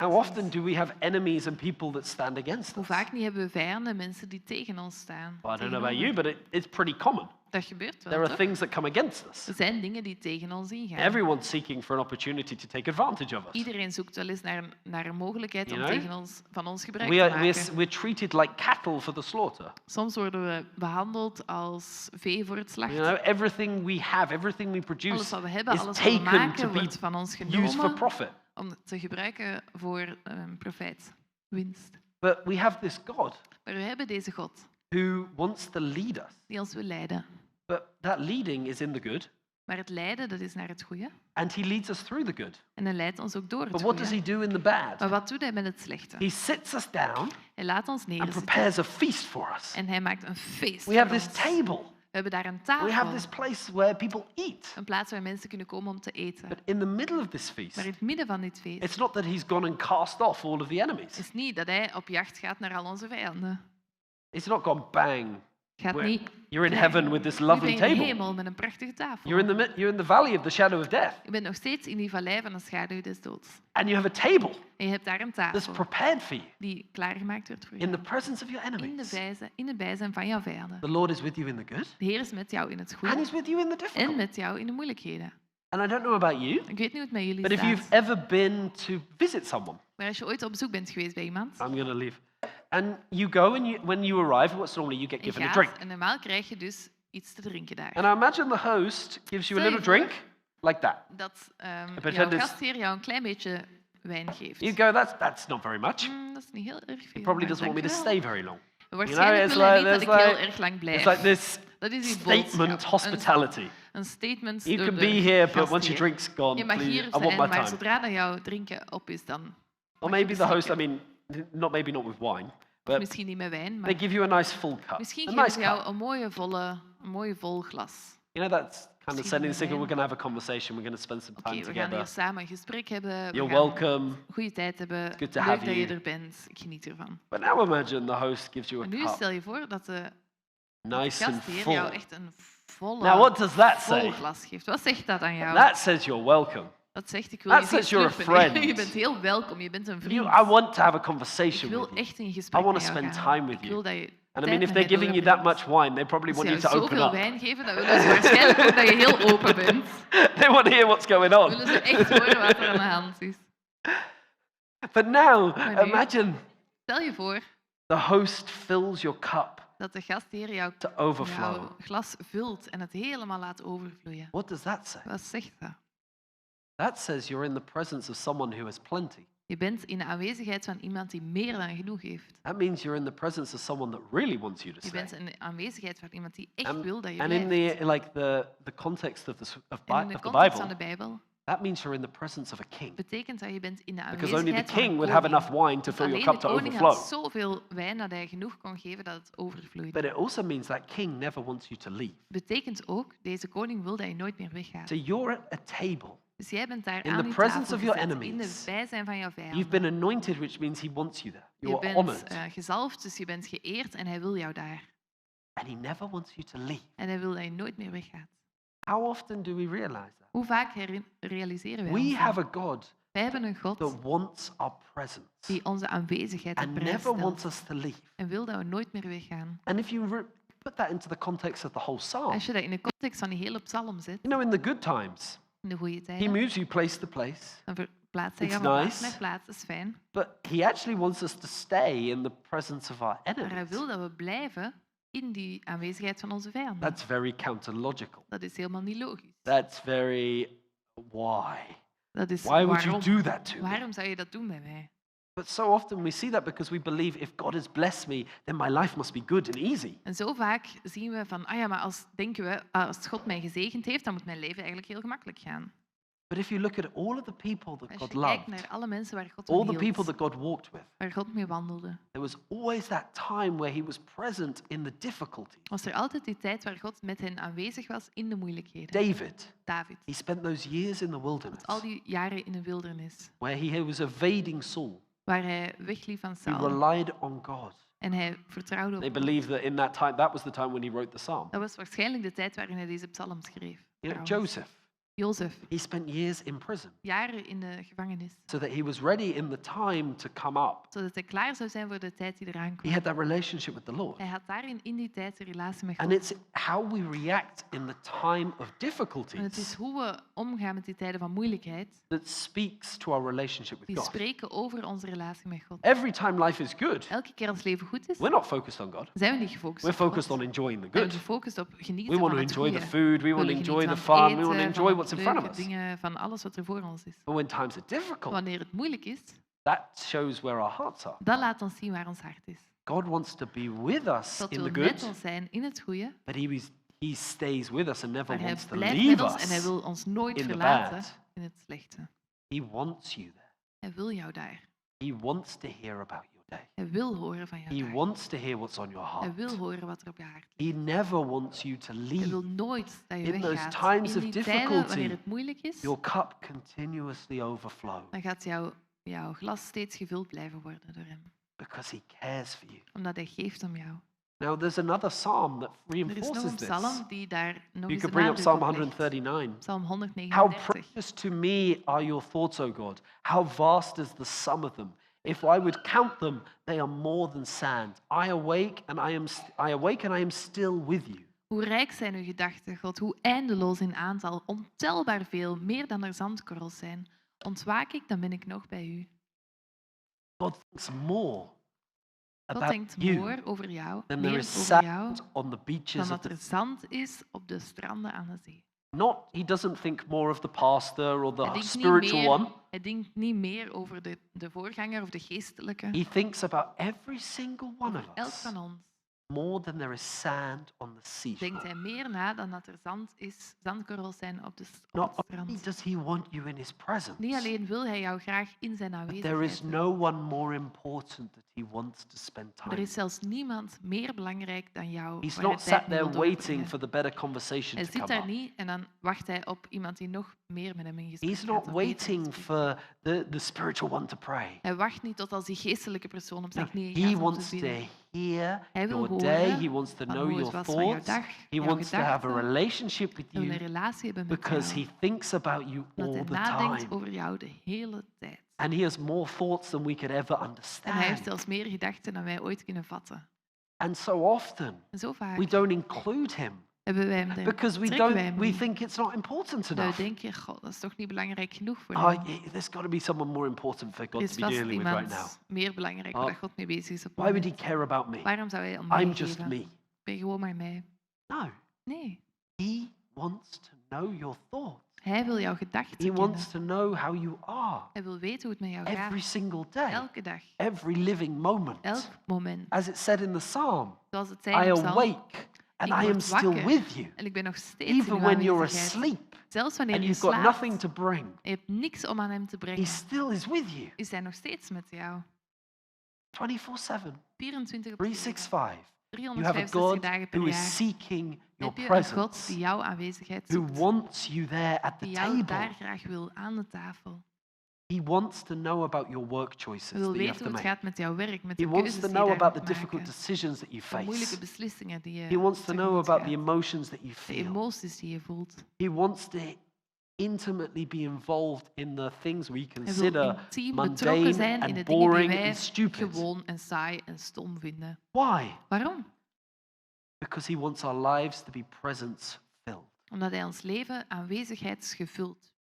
How often do we have enemies and people that stand against Hoe us? vaak niet hebben we vijanden, mensen die tegen ons staan. Well, I don't know about tegenover. you, but it's pretty common. Dat gebeurt wel, There are toch? things that come against us. Er zijn dingen die tegen ons ingaan. Everyone's seeking for an opportunity to take advantage of us. Iedereen zoekt wel eens naar een mogelijkheid om You know? van ons gebruik We te are, maken. we're treated like cattle for the slaughter. Soms worden we behandeld als vee voor het slachten. You know, everything we have, everything we Alles produce wat we hebben, is alles wat we taken to maken, be wordt van ons used for genomen profit. om te gebruiken voor profijt, winst. But we have this God Maar we hebben deze God who wants to lead us. die ons wil leiden. But that leading is in the good, Maar het leiden, dat is naar het goede. and he leads us through the good. En hij leidt ons ook door het But what does goede. he do in the bad? Maar wat doet hij met het slechte? He sits us down Hij laat ons and neerzitten prepares a feast for us. en hij maakt een feest We have voor this ons. table. We hebben daar een We have tafel, this place where people eat. een plaats waar mensen kunnen komen om te eten. But in the middle of this feast, Maar in het midden van dit feest it's not that he's gone and cast off all of the enemies. is niet dat hij op jacht gaat naar al onze vijanden. It's not gone bang. Gaat We're- niet. You're in heaven with this Nu lovely ben je in de table. hemel met een prachtige tafel. You're in the valley of the shadow of death. Je bent nog steeds in die vallei van de schaduw des doods. And you have a table En je hebt daar een that's tafel prepared for you die klaargemaakt wordt voor in the je. presence of your enemies. In het bijzijn van jouw vijanden. The Lord is with you in the good, De Heer is met jou in het and goede he's with you in the en difficult. met jou in de moeilijkheden. And I don't know about you, Ik weet niet hoe het met jullie but if you've staat. ever been to visit someone, Maar als je ooit op bezoek bent geweest bij iemand, I'm going to leave, and you go and when you arrive, what's normally you get en je given a drink. gaat, en normaal krijg je dus iets te drinken daar. And I imagine the host gives you a Stel je little voor drink like that. Dat pretend jouw it's- gastheer jou een klein beetje wijn geeft. You go, that's not very much. Dat is niet heel erg veel. He probably maar doesn't want me to dankjewel. stay very long. Waarschijnlijk it's willen we like- niet dat ik there's heel like- erg lang blijf. It's like this Dat is die statement boodschap. hospitality. Een statement You door can de be here, but once gastheer. your drink's gone, Je mag please, hier I want zijn, my maar time. zodra dat jouw drinken op is, dan Or mag je maybe the host, I beslikken. mean, maybe not with wine, Of but misschien niet met wijn, they maar give you a nice full cup. misschien A geven nice ze jou cup. een mooie vol glas. You know, that's kind of Misschien sending the met signal, we're wijn. going to have a conversation, we're going to spend some Oké, time we gaan hier together. samen een gesprek hebben. You're We gaan welcome. een goede tijd hebben. good to Leuk have dat je you. er bent. Ik geniet ervan. But now imagine the host gives you a En nu cup, stel je voor dat de nice and gastheer full. jou echt een Now, what does that vol say? glas geeft. Wat zegt dat aan jou? That says you're welcome. Dat zegt, ik wil that je says zien you're a slurpen. friend. Je bent heel welkom, je bent een vriend. I want to have a Ik conversation wil with you. echt in gesprek I want met to jou spend gaan. time with Ik you. wil dat je And I tijd mean, if met they're mij giving you that doorbrengt. much wine, they probably Als want ze you jou to open zoveel up. wijn geven, dan willen ze waarschijnlijk ook dat je heel open bent. They want to hear what's going Dan on. willen ze echt horen wat er aan de hand is. But now, Maar nu- imagine Stel je voor the host fills your cup dat de gastheer jouw to overflow. glas vult en het helemaal laat overvloeien. What does that say? Wat zegt dat? That says you're in the presence of someone who has plenty. Je bent in de aanwezigheid van iemand die meer dan genoeg heeft. That means you're in the presence of someone that really wants you to Je stay. bent in de aanwezigheid van iemand die echt And, wil dat je and in blijft. the context of the En in de of the context van Bible, de Bijbel that means you're in the presence of a king. betekent dat je bent in de Because only the aanwezigheid van king een would have koning. enough wine to Want fill your alleen cup de to koning had overflow. zoveel wijn dat hij genoeg kon geven dat het overvloeide. But it also means that king never wants you to leave. Betekent ook, deze koning wil dat je nooit meer weggaat. So you're at a table. Dus jij bent daar In aan the die presence tafel of your gezet, in enemies. het bijzijn van jouw You've vijanden. been anointed, which means he wants you there. Je You're bent honored. gezalfd, dus je bent geëerd en hij wil jou daar. And he never wants you to leave. En hij wil dat je nooit meer weggaat. How often do we realize that? Hoe vaak realiseren wij We ons have dat? a God Wij hebben een God that wants our presence die onze aanwezigheid op and prijs never wants stelt us to leave. en wil dat we nooit meer weggaan. And if you put that into the context of the whole psalm, Als je dat in de context van die hele psalm zet, you know, in the good times, in de goede he tijden, moves you place to place, dan verplaatst hij It's jou van plaats nice. naar plaats. Dat is fijn. but he actually wants us to stay in the presence of our Maar hij enemies. wil dat we blijven in die aanwezigheid van onze vijanden. That's very counterlogical. Dat is helemaal niet logisch. That's very, why? Dat is Why would you waarom. do that to me? Waarom zou je dat doen bij mij? But so often we see that because we believe if God has blessed me, then my life must be good and easy. En zo vaak zien we van, maar denken we, als God mij gezegend heeft, dan moet mijn leven eigenlijk heel gemakkelijk gaan. But if you look at all of the people that Als God je kijkt loved, naar alle mensen waar God all van the people hield, that God walked with, waar God mee wandelde, there was always that time where he was present in the difficulty. was er altijd die tijd waar God met hen aanwezig was in de moeilijkheden. David, David, he spent those years in the wilderness al die jaren in de wildernis, where he was evading Saul. waar hij wegliep van He Saul relied on God. en hij vertrouwde op They God. believe that in that time, that was the time when he wrote the psalm. Dat was waarschijnlijk de tijd waarin hij deze psalm schreef. You know, trouwens. Joseph, Jozef, He spent years in prison jaren in de gevangenis, so that he was ready in the time to come up. zodat hij klaar zou zijn voor de tijd die eraan He kwam. had that relationship with the Lord. Hij had daarin in die tijd een relatie met And God. it's how we react in the time of En het is difficulties hoe we omgaan met die tijden van moeilijkheid, that speaks to our relationship with die God. spreken over onze relatie met God. Every time life is good, Elke keer als het leven goed is, we're not focused on God. zijn we niet gefocust We're op God. focused on enjoying the We zijn good. gefocust op genieten We want van to het enjoy the goede. food. We We want to willen enjoy genieten the van het fun. We want to eten, enjoy van what's in de front of leuke us. dingen, van alles wat er voor ons is. But when times are difficult, Wanneer het moeilijk is, that shows where our hearts are. dat laat ons zien waar ons hart is. God wants to be with us God in wil the met good, ons zijn in het goede, but he stays with us and never maar hij wants to blijft leave met ons en hij us wil ons nooit in the verlaten bad. in het slechte. He wants you there. Hij wil jou daar. He wants to hear about your day. Hij wil horen van jou He daar. wants to hear what's on your Hij heart. wil horen wat er op je hart ligt. He never wants you to Hij leave. wil nooit dat je In those weggaat. times In of die tijden difficulty, wanneer het moeilijk is, Your cup continuously overflows dan gaat jouw glas steeds gevuld blijven worden door hem. because he cares for you. Omdat hij geeft om jou. Now, there's another psalm that Er is nog reinforces een this. psalm die daar nog You eens could een bring up nadruk Psalm op legt. 139. Psalm How 139. precious to me are your thoughts, O God. How vast is the sum of them. If I would count them, they are more than sand. I awake and I am still with you. Hoe rijk zijn uw gedachten, God, hoe eindeloos in aantal, ontelbaar veel, meer dan er zandkorrels zijn. Ontwaak ik, dan ben ik nog bij u. God thinks more God about denkt you more over jou, than there meer is over jou, sand on the dan beaches of dat the er zand is op de stranden aan de zee. He doesn't think more of the pastor or Hij the denkt spiritual one. Hij denkt niet meer over de voorganger of de geestelijke. He thinks about every single one Over of elk us van ons more than there is sand on the seashore. denkt hij meer na dan dat er zandkorrels zijn op het Not only strand. does he want you in his presence, Niet alleen wil hij jou graag in zijn but there is aanwezigheid. no one more important that he wants to spend time Er with. is zelfs niemand meer belangrijk dan jou. He's waar hij not tijd sat mee there wil waiting doorbrengen. for the better conversation Hij to zit come daar up. niet en dan wacht hij op iemand die nog meer met hem in gesprek He's gaat. not of beter in waiting gesprek for the spiritual one to pray. Hij wacht niet tot als die geestelijke persoon op No, zijn knieën he gaat om te wants to bidden. hear Hij wil your day. He horen wants to van know hoe your het was van jouw thoughts. dag, He jouw wants to have a gedachten. relationship with Hij wil een you relatie hebben met because jou. he thinks about you Dat all hij the nadenkt time. over jou de hele tijd. And he has more thoughts than we could ever En hij heeft understand. zelfs meer gedachten dan wij ooit kunnen vatten. And so often En zo vaak we don't include him hebben wij hem because trekken wij hem we niet. think it's not important Nou, enough. denk je, god, dat is toch niet belangrijk genoeg voor Oh, hem. there's got to be someone more important for Er God is to be vast dealing with right iemand now. meer belangrijk Oh, waar God mee bezig is op het Why would he moment. care about me? Waarom zou hij om mij I'm just geven? me. Ik ben gewoon maar mij. No, Nee, he wants to know your thoughts. hij wil jouw gedachten He kennen. wants to know how you are Hij wil weten hoe het met jou every gaat. single day, Elke dag, every living moment. elk moment. As it said in the psalm, Zoals het I zei in de psalm. awake and Ik I am word still wakker with you, en ik ben nog steeds even in uw when you're aanwezigheid. asleep Zelfs wanneer and je you've got slaapt, nothing to bring. je hebt niks om aan hem te He brengen, still is with you is hij nog steeds met jou. 24/7, 24 op 7, 365. You have a 365 God dagen per who is jaar. seeking your Heb je een God presence, die jouw aanwezigheid who zoekt, wants you there at the die jou daar table. graag wil aan de tafel. He wants to know about your work choices Hij wil that you have weten to hoe het make. gaat met jouw werk, met He de wants keuzes to die je know daar about the moet difficult maken, decisions that you de moeilijke face. beslissingen die je He wants to know tegemoet about the gaat, emotions that you de feel. emoties die je voelt. He wants to intimately be involved in the things we Hij wil consider intiem betrokken mundane zijn in de and dingen die boring wij and stupid. gewoon en saai en stom vinden. Why? Waarom? Because he wants our lives to be presence filled. Omdat hij ons leven aanwezigheidsgevuld